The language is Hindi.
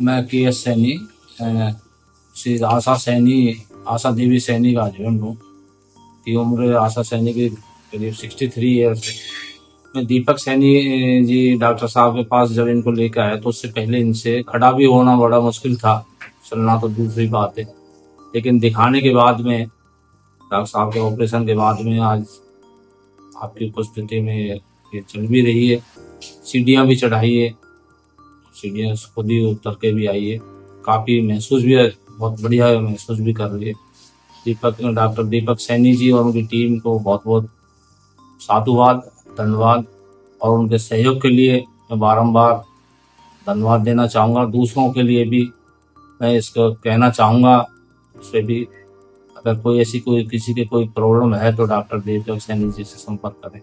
मैं KS सैनी, श्री आशा देवी सैनी का हस्बैंड हूँ। ये उम्र आशा सैनी की करीब 63 ईयर्स है। मैं दीपक सैनी जी डॉक्टर साहब के पास जब इनको लेकर आया तो उससे पहले इनसे खड़ा भी होना बड़ा मुश्किल था, चलना तो दूसरी बात है। लेकिन दिखाने के बाद में, डॉक्टर साहब के ऑपरेशन के बाद में आज आपकी उपस्थिति में ये चल भी रही है। सीढ़ियाँ भी चढ़ाई है, सीढ़ियाँ खुद ही उतर के भी आई है। काफ़ी महसूस भी है, बहुत बढ़िया महसूस भी कर रही है। डॉक्टर दीपक सैनी जी और उनकी टीम को बहुत बहुत साधुवाद, धन्यवाद। और उनके सहयोग के लिए मैं बारंबार धन्यवाद देना चाहूँगा। दूसरों के लिए भी मैं इसको कहना चाहूँगा, उससे भी अगर कोई किसी के कोई प्रॉब्लम है तो डॉक्टर दीपक सैनी जी से संपर्क करें।